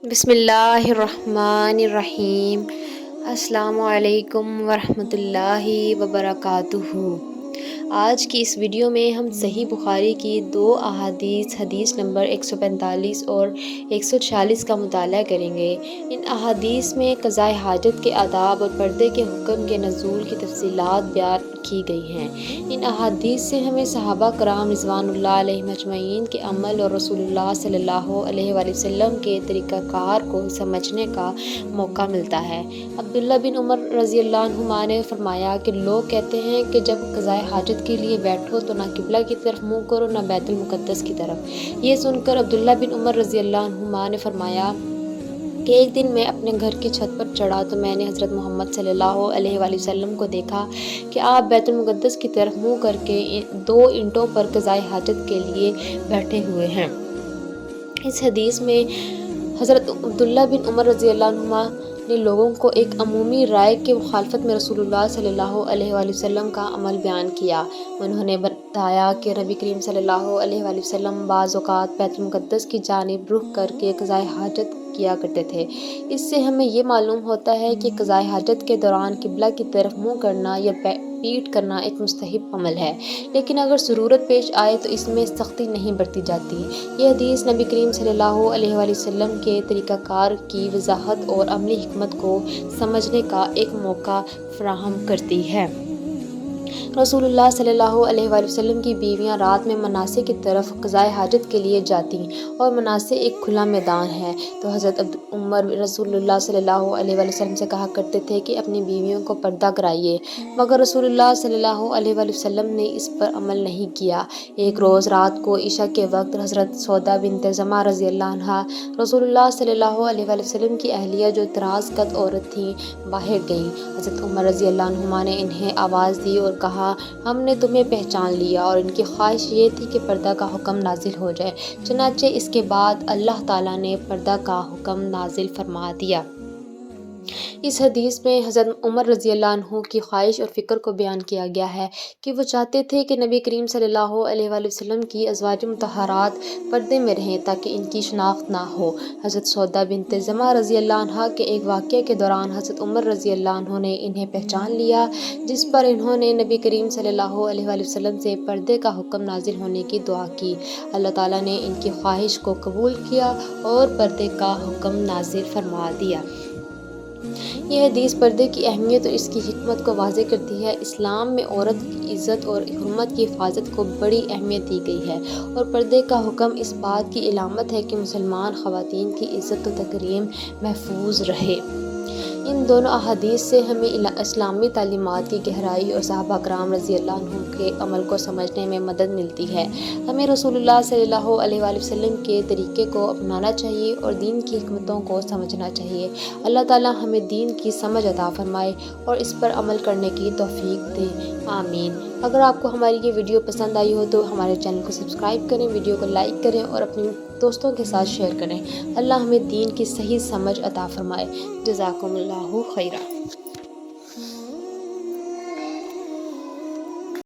بسم اللہ الرحمن الرحیم۔ السلام علیکم ورحمۃ اللہ وبرکاتہ۔ آج کی اس ویڈیو میں ہم صحیح بخاری کی دو احادیث حدیث نمبر 145 اور 146 کا مطالعہ کریں گے۔ ان احادیث میں قضاء حاجت کے آداب اور پردے کے حکم کے نزول کی تفصیلات بیان کی گئی ہیں۔ ان احادیث سے ہمیں صحابہ کرام رضوان اللہ علیہم اجمعین کے عمل اور رسول اللہ صلی اللہ علیہ وآلہ وسلم کے طریقہ کار کو سمجھنے کا موقع ملتا ہے۔ عبداللہ بن عمر رضی اللہ عنہما نے فرمایا کہ لوگ کہتے ہیں کہ جب قضاء حاجت کے لیے بیٹھو تو نہ قبلہ کی طرف منہ کرو نہ بیت المقدس کی طرف۔ یہ سن کر عبداللہ بن عمر رضی اللہ عنہما نے فرمایا کہ ایک دن میں اپنے گھر کی چھت پر چڑھا تو میں نے حضرت محمد صلی اللہ علیہ وآلہ وسلم کو دیکھا کہ آپ بیت المقدس کی طرف منہ کر کے 2 اینٹوں پر قضاء حاجت کے لیے بیٹھے ہوئے ہیں۔ اس حدیث میں حضرت عبداللہ بن عمر رضی اللہ عنہما نے لوگوں کو ایک عمومی رائے کی مخالفت میں رسول اللہ صلی اللہ علیہ وآلہ وسلم کا عمل بیان کیا۔ انہوں نے بتایا کہ نبی کریم صلی اللہ علیہ وآلہ وسلم بعض اوقات بیت المقدس کی جانب رخ کر کے قضاء حاجت کیا کرتے تھے۔ اس سے ہمیں یہ معلوم ہوتا ہے کہ قضاء حاجت کے دوران قبلہ کی طرف منہ کرنا یا پیٹ کرنا ایک مستحب عمل ہے، لیکن اگر ضرورت پیش آئے تو اس میں سختی نہیں برتی جاتی۔ یہ حدیث نبی کریم صلی اللہ علیہ وآلہ وسلم کے طریقہ کار کی وضاحت اور عملی حکمت کو سمجھنے کا ایک موقع فراہم کرتی ہے۔ رسول اللہ صلی اللہ علیہ وآلہ وسلم کی بیویاں رات میں مناسک کی طرف قضاء حاجت کے لیے جاتی اور مناسک ایک کھلا میدان ہے، تو حضرت عمر رسول اللہ صلی اللہ علیہ وآلہ وسلم سے کہا کرتے تھے کہ اپنی بیویوں کو پردہ کرائیے، مگر رسول اللہ صلی اللہ علیہ وآلہ وسلم نے اس پر عمل نہیں کیا۔ ایک روز رات کو عشاء کے وقت حضرت سودا بنت زمعہ رضی اللہ عنہا رسول اللہ صلی اللہ علیہ وآلہ وسلم کی اہلیہ جو دراز قد عورت تھیں باہر گئیں۔ حضرت عمر رضی اللہ عنہما نے انہیں آواز دی اور کہا ہم نے تمہیں پہچان لیا، اور ان کی خواہش یہ تھی کہ پردہ کا حکم نازل ہو جائے، چنانچہ اس کے بعد اللہ تعالیٰ نے پردہ کا حکم نازل فرما دیا۔ اس حدیث میں حضرت عمر رضی اللہ عنہ کی خواہش اور فکر کو بیان کیا گیا ہے کہ وہ چاہتے تھے کہ نبی کریم صلی اللہ علیہ وآلہ وسلم کی ازواج مطہرات پردے میں رہیں تاکہ ان کی شناخت نہ ہو۔ حضرت سودا بنت زمعہ رضی اللہ عنہا کے ایک واقعے کے دوران حضرت عمر رضی اللہ عنہ نے انہیں پہچان لیا، جس پر انہوں نے نبی کریم صلی اللہ علیہ وآلہ وسلم سے پردے کا حکم نازل ہونے کی دعا کی۔ اللہ تعالیٰ نے ان کی خواہش کو قبول کیا اور پردے کا حکم نازل فرما دیا۔ یہ حدیث پردے کی اہمیت اور اس کی حکمت کو واضح کرتی ہے۔ اسلام میں عورت کی عزت اور حرمت کی حفاظت کو بڑی اہمیت دی گئی ہے، اور پردے کا حکم اس بات کی علامت ہے کہ مسلمان خواتین کی عزت و تکریم محفوظ رہے۔ ان دونوں احادیث سے ہمیں اسلامی تعلیمات کی گہرائی اور صحابہ کرام رضی اللہ عنہم کے عمل کو سمجھنے میں مدد ملتی ہے۔ ہمیں رسول اللہ صلی اللہ علیہ وآلہ وسلم کے طریقے کو اپنانا چاہیے اور دین کی حکمتوں کو سمجھنا چاہیے۔ اللہ تعالیٰ ہمیں دین کی سمجھ عطا فرمائے اور اس پر عمل کرنے کی توفیق دے، آمین۔ اگر آپ کو ہماری یہ ویڈیو پسند آئی ہو تو ہمارے چینل کو سبسکرائب کریں، ویڈیو کو لائک کریں اور اپنی دوستوں کے ساتھ شیئر کریں۔ اللہ ہمیں دین کی صحیح سمجھ عطا فرمائے۔ جزاکم اللہ خیرا۔